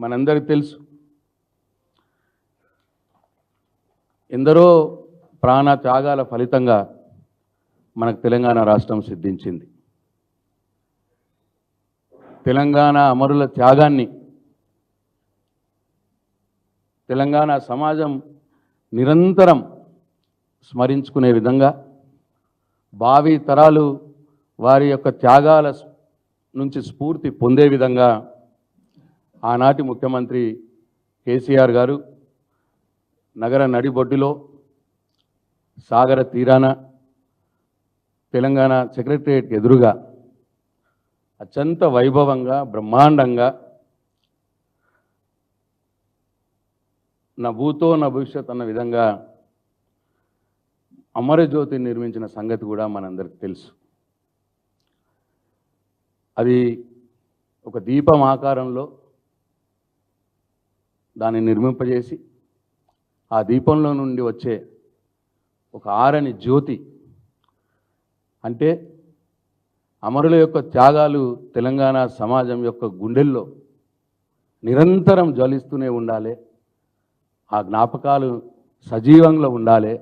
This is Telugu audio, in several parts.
మనందరికీ తెలుసు, ఎందరో ప్రాణ త్యాగాల ఫలితంగా మనకు తెలంగాణ రాష్ట్రం సిద్ధించింది. తెలంగాణ అమరుల త్యాగాన్ని తెలంగాణ సమాజం నిరంతరం స్మరించుకునే విధంగా, భావి తరాలు వారి యొక్క త్యాగాల నుంచి స్ఫూర్తి పొందే విధంగా ఆనాటి ముఖ్యమంత్రి కేసీఆర్ గారు నగర నడిబొడ్డులో సాగర తీరాన తెలంగాణ సెక్రటరియట్కి ఎదురుగా అత్యంత వైభవంగా బ్రహ్మాండంగా నా భూతో నా భవిష్యత్ అన్న విధంగా అమరజ్యోతి నిర్మించిన సంగతి కూడా మనందరికీ తెలుసు. అది ఒక దీపం ఆకారంలో దాన్ని నిర్మింపజేసి ఆ దీపంలో నుండి వచ్చే ఒక ఆరని జ్యోతి అంటే అమరుల యొక్క త్యాగాలు తెలంగాణ సమాజం యొక్క గుండెల్లో నిరంతరం జ్వలిస్తూనే ఉండాలి. ఆ జ్ఞాపకాలు సజీవంగా ఉండాలి,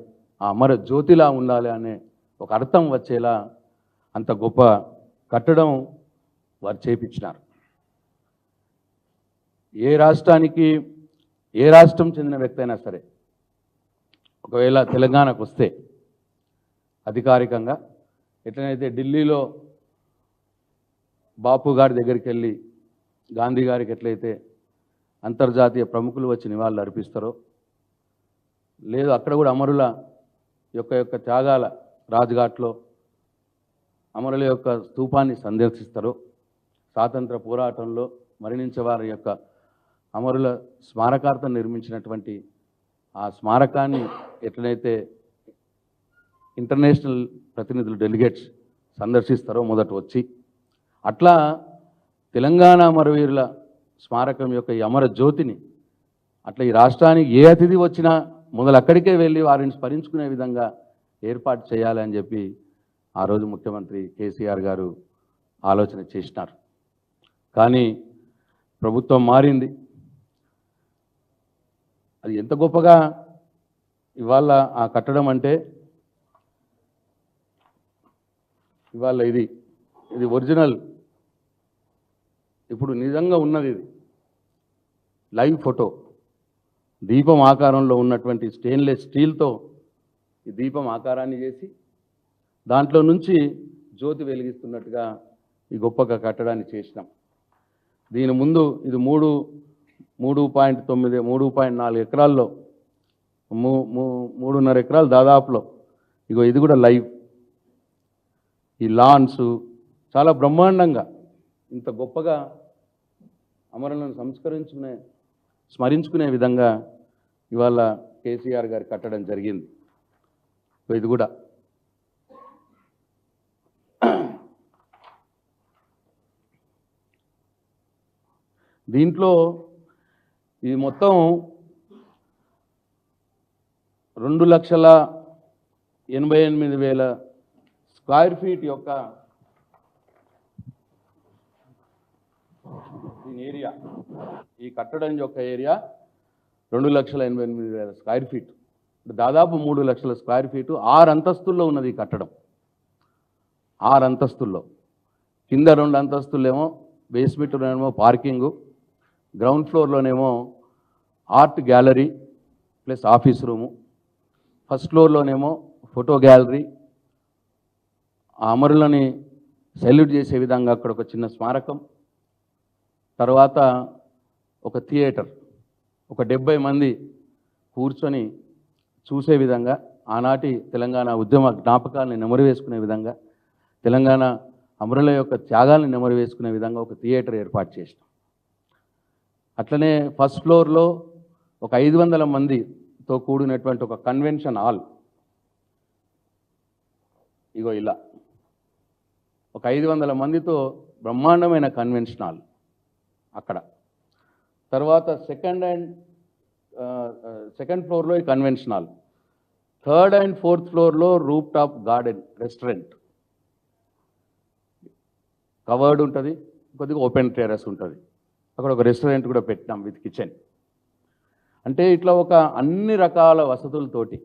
ఆ అమర జ్యోతిలా ఉండాలి అనే ఒక అర్థం వచ్చేలా అంత గొప్ప కట్టడం వారు చేపించినారు. ఏ రాష్ట్రం చెందిన వ్యక్తి అయినా సరే ఒకవేళ తెలంగాణకు వస్తే అధికారికంగా ఎట్లనైతే ఢిల్లీలో బాపు గారి దగ్గరికి వెళ్ళి గాంధీ గారికి ఎట్లయితే అంతర్జాతీయ ప్రముఖులు వచ్చి నివాళులు అర్పిస్తారో, లేదు అక్కడ కూడా అమరుల యొక్క త్యాగాల రాజ్ఘాట్లో అమరుల యొక్క స్తూపాన్ని సందర్శిస్తారో, స్వాతంత్ర పోరాటంలో మరణించే వారి యొక్క అమరుల స్మారకార్థం నిర్మించినటువంటి ఆ స్మారకాన్ని ఎట్లనైతే ఇంటర్నేషనల్ ప్రతినిధులు డెలిగేట్స్ సందర్శిస్తారో మొదట వచ్చి, అట్లా తెలంగాణ అమరవీరుల స్మారకం యొక్క ఈ అమర జ్యోతిని అట్లా ఈ రాష్ట్రానికి ఏ అతిథి వచ్చినా మొదలు అక్కడికే వెళ్ళి వారిని స్మరించుకునే విధంగా ఏర్పాటు చేయాలని చెప్పి ఆ రోజు ముఖ్యమంత్రి కేసీఆర్ గారు ఆలోచన చేసినారు. కానీ ప్రభుత్వం మారింది. అది ఎంత గొప్పగా ఇవాళ ఆ కట్టడం అంటే, ఇవాళ ఇది ఒరిజినల్, ఇప్పుడు నిజంగా ఉన్నది, ఇది లైవ్ ఫోటో. దీపం ఆకారంలో ఉన్నటువంటి స్టెయిన్లెస్ స్టీల్తో ఈ దీపం ఆకారాన్ని చేసి దాంట్లో నుంచి జ్యోతి వెలిగిస్తున్నట్టుగా ఈ గొప్పగా కట్టడాన్ని చేసినాం. దీని ముందు ఇది 3.4 ఎకరాల్లో 3.5 ఎకరాలు దాదాపులో ఇగో ఇది కూడా లైవ్. ఈ లాన్స్ చాలా బ్రహ్మాండంగా ఇంత గొప్పగా అమరులను స్మరించుకునే విధంగా ఇవాళ కేసీఆర్ గారు కట్టడం జరిగింది. ఇది కూడా దీంట్లో ఇది మొత్తం 2,88,000 స్క్వేర్ ఫీట్ యొక్క దీని ఏరియా, ఈ కట్టడం యొక్క ఏరియా 2,88,000 స్క్వేర్ ఫీట్, దాదాపు 3 లక్షల స్క్వేర్ ఫీటు. 6 అంతస్తుల్లో ఉన్నది ఈ కట్టడం. 6 అంతస్తుల్లో, కింద 2 అంతస్తులేమో బేస్మెంట్లోనేమో పార్కింగు, గ్రౌండ్ ఫ్లోర్లోనేమో art gallery plus office room, first ఫ్లోర్లోనేమో ఫోటో గ్యాలరీ, ఆ అమరులని సెల్యూట్ చేసే విధంగా అక్కడ ఒక చిన్న స్మారకం, తర్వాత ఒక థియేటర్, ఒక 70 మంది కూర్చొని చూసే విధంగా, ఆనాటి తెలంగాణ ఉద్యమ జ్ఞాపకాలని నెమరు వేసుకునే విధంగా, తెలంగాణ అమరుల యొక్క త్యాగాలను నెమరు వేసుకునే విధంగా ఒక థియేటర్ ఏర్పాటు చేసినాం. అట్లనే ఫస్ట్ ఫ్లోర్లో ఒక 500 మందితో కూడినటువంటి ఒక కన్వెన్షన్ హాల్, ఇగో ఇలా ఒక 500 మందితో బ్రహ్మాండమైన కన్వెన్షన్ హాల్ అక్కడ. తర్వాత సెకండ్ ఫ్లోర్లో ఈ convention hall, 3rd and 4th ఫ్లోర్లో rooftop garden restaurant, covered ఉంటుంది, కొద్దిగా ఓపెన్ టెర్రస్ ఉంటుంది. అక్కడ ఒక రెస్టారెంట్ కూడా పెట్టినాం విత్ కిచెన్. అంటే ఇట్లా ఒక అన్ని రకాల వసతులతోటి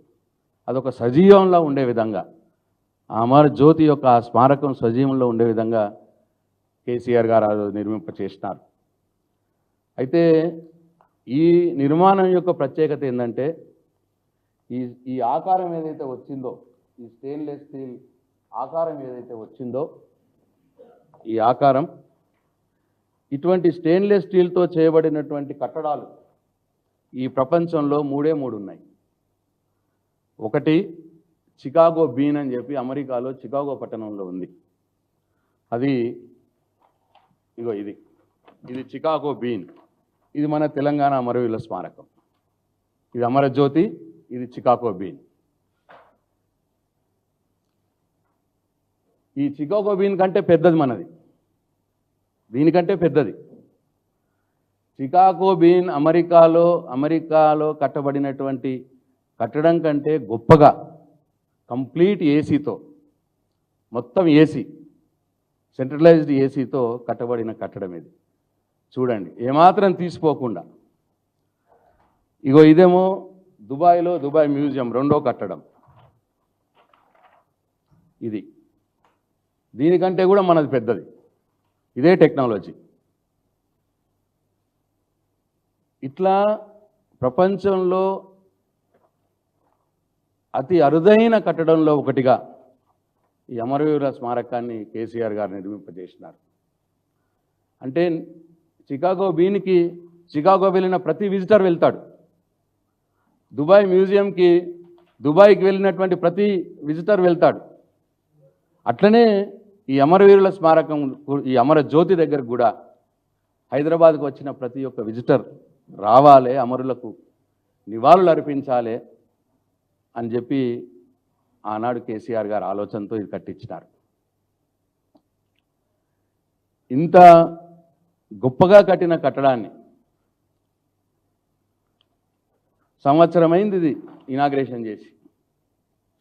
అదొక సజీవంలో ఉండే విధంగా అమరజ్యోతి యొక్క స్మారకం సజీవంలో ఉండే విధంగా కేసీఆర్ గారు ఆ రోజు నిర్మింపచేసినారు. అయితే ఈ నిర్మాణం యొక్క ప్రత్యేకత ఏంటంటే ఈ ఆకారం ఏదైతే వచ్చిందో, ఈ స్టెయిన్లెస్ స్టీల్ ఆకారం ఏదైతే వచ్చిందో, ఈ ఆకారం ఇటువంటి స్టెయిన్లెస్ స్టీల్తో చేయబడినటువంటి కట్టడాలు ఈ ప్రపంచంలో మూడే ఉన్నాయి. ఒకటి చికాగో బీన్ అని చెప్పి అమెరికాలో చికాగో పట్టణంలో ఉంది. అది ఇగో ఇది చికాగో బీన్. ఇది మన తెలంగాణ అమరవీరుల స్మారకం. ఇది అమరజ్యోతి, ఇది చికాగో బీన్. ఈ చికాగో బీన్ కంటే పెద్దది మనది, దీనికంటే పెద్దది. చికాగో బీన్ అమెరికాలో కట్టబడినటువంటి కట్టడం కంటే గొప్పగా కంప్లీట్ ఏసీతో, మొత్తం ఏసీ, సెంట్రలైజ్డ్ ఏసీతో కట్టబడిన కట్టడం ఇది. చూడండి, ఏమాత్రం తీసిపోకుండా. ఇగో ఇదేమో దుబాయ్లో దుబాయ్ మ్యూజియం రెండో కట్టడం. దీనికంటే కూడా మనది పెద్దది. ఇదే టెక్నాలజీ. ఇట్లా ప్రపంచంలో అతి అరుదైన కట్టడంలో ఒకటిగా ఈ అమరవీరుల స్మారకాన్ని కేసీఆర్ గారు నిర్మింపజేసినారు. అంటే చికాగో బీన్కి చికాగో వెళ్ళిన ప్రతి విజిటర్ వెళ్తాడు. దుబాయ్ మ్యూజియంకి దుబాయ్కి వెళ్ళినటువంటి ప్రతి విజిటర్ వెళ్తాడు. అట్లనే ఈ అమరవీరుల స్మారకం, ఈ అమరజ్యోతి దగ్గరకు కూడా హైదరాబాద్కు వచ్చిన ప్రతి ఒక్క విజిటర్ రావాలి, అమరులకు నివాళులు అర్పించాలి అని చెప్పి ఆనాడు కేసీఆర్ గారు ఆలోచనతో ఇది కట్టించినారు. ఇంత గొప్పగా కట్టిన కట్టడాన్ని సంవత్సరమైంది ఇది ఇనాగ్రేషన్ చేసి.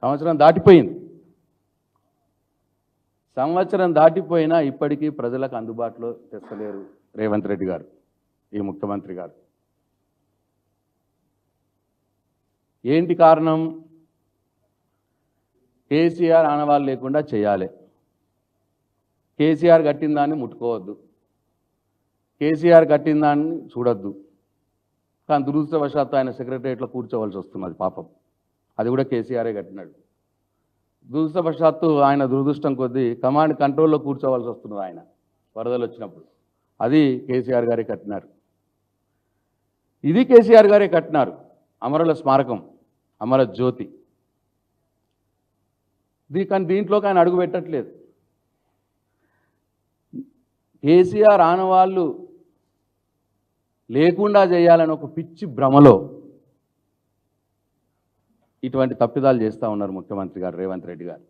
సంవత్సరం దాటిపోయింది. సంవత్సరం దాటిపోయినా ఇప్పటికీ ప్రజలకు అందుబాటులో తెస్తలేరు రేవంత్ రెడ్డి గారు, ఈ ముఖ్యమంత్రి గారు. ఏంటి కారణం? కేసీఆర్ ఆనవాళ్ళు లేకుండా చేయాలి, కేసీఆర్ కట్టిన దాన్ని ముట్టుకోవద్దు, కేసీఆర్ కట్టిన దాన్ని చూడొద్దు. కానీ దురదృష్టవశాత్తు ఆయన సెక్రటరియట్లో కూర్చోవలసి వస్తున్నది పాపం. అది కూడా కేసీఆరే కట్టినాడు. దురదృష్టవశాత్తు ఆయన దురదృష్టం కొద్దీ కమాండ్ కంట్రోల్లో కూర్చోవలసి వస్తున్నది ఆయన వరదలు వచ్చినప్పుడు. అది కేసీఆర్ గారే కట్టినారు. ఇది కేసీఆర్ గారే కట్టినారు అమరుల స్మారకం, అమరజ్యోతి. కానీ దీంట్లోకి ఆయన అడుగు పెట్టట్లేదు. కేసీఆర్ ఆనవాళ్ళు లేకుండా చేయాలని ఒక పిచ్చి భ్రమలో ఇటువంటి తప్పిదాలు చేస్తూ ఉన్నారు ముఖ్యమంత్రి గారు రేవంత్ రెడ్డి గారు.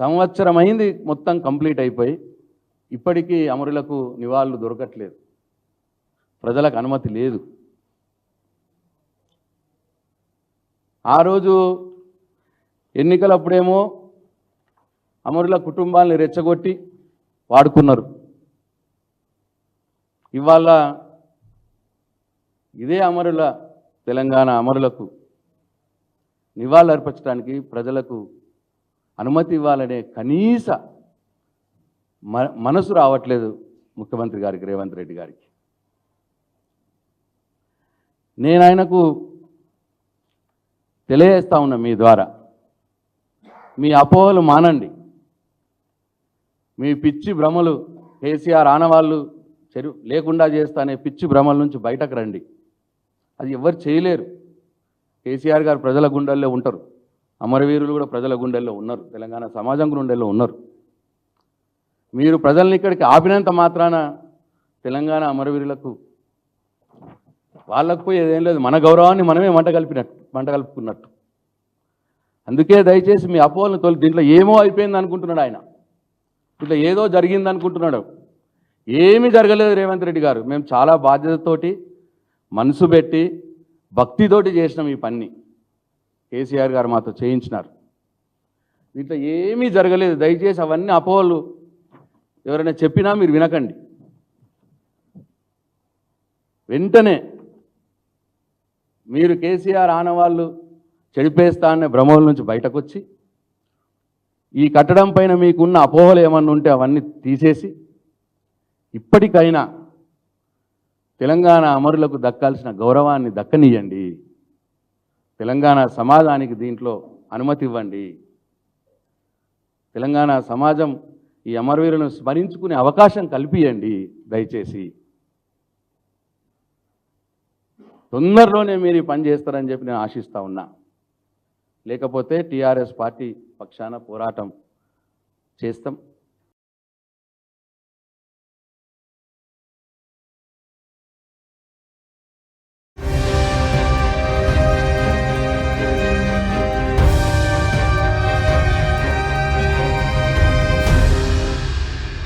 సంవత్సరం అయింది మొత్తం కంప్లీట్ అయిపోయి, ఇప్పటికీ అమరులకు నివాళులు దొరకట్లేదు, ప్రజలకు అనుమతి లేదు. ఆ రోజు ఎన్నికలప్పుడేమో అమరుల కుటుంబాలని రెచ్చగొట్టి వాడుకున్నారు. ఇవాళ ఇదే అమరుల తెలంగాణ అమరులకు నివాళులు అర్పించడానికి ప్రజలకు అనుమతి ఇవ్వాలనే కనీస మనసు రావట్లేదు ముఖ్యమంత్రి గారికి, రేవంత్ రెడ్డి గారికి. నేను ఆయనకు తెలియజేస్తా ఉన్నా మీ ద్వారా, మీ అపోహలు మానండి, మీ పిచ్చి భ్రమలు, కేసీఆర్ ఆనవాళ్ళు లేకుండా చేస్తానే పిచ్చి భ్రమల నుంచి బయటకు రండి. అది ఎవరు చేయలేరు. కేసీఆర్ గారు ప్రజల గుండెల్లో ఉంటారు, అమరవీరులు కూడా ప్రజల గుండెల్లో ఉన్నారు, తెలంగాణ సమాజం గుండెల్లో ఉన్నారు. మీరు ప్రజల్ని ఇక్కడికి ఆపినంత మాత్రాన తెలంగాణ అమరవీరులకు వాళ్ళకు పోయేదేం లేదు. మన గౌరవాన్ని మనమే మంట కలుపుకున్నట్టు. అందుకే దయచేసి మీ అపోహలను దీంట్లో ఏమో అయిపోయింది అనుకుంటున్నాడు ఆయన, ఇట్లా ఏదో జరిగింది అనుకుంటున్నాడు. ఏమీ జరగలేదు రేవంత్ రెడ్డి గారు. మేము చాలా బాధ్యతతోటి, మనసు పెట్టి, భక్తితోటి చేసినాం ఈ పని. కేసీఆర్ గారు మాతో చేయించినారు. దీంట్లో ఏమీ జరగలేదు. దయచేసి అవన్నీ అపోహలు ఎవరైనా చెప్పినా మీరు వినకండి. వెంటనే మీరు కేసీఆర్ ఆనవాళ్ళు చెడిపేస్తా అనే భ్రమల నుంచి బయటకు వచ్చి ఈ కట్టడం పైన మీకున్న అపోహలు ఏమన్నా ఉంటే అవన్నీ తీసేసి ఇప్పటికైనా తెలంగాణ అమరులకు దక్కాల్సిన గౌరవాన్ని దక్కనీయండి. తెలంగాణ సమాజానికి దీంట్లో అనుమతి ఇవ్వండి. తెలంగాణ సమాజం ఈ అమరవీరులను స్మరించుకునే అవకాశం కల్పియండి దయచేసి. తొందరలోనే మీరు ఈ పని చేస్తారని చెప్పి నేను ఆశిస్తూ ఉన్నా. లేకపోతే టీఆర్ఎస్ పార్టీ పక్షాన పోరాటం చేస్తాం.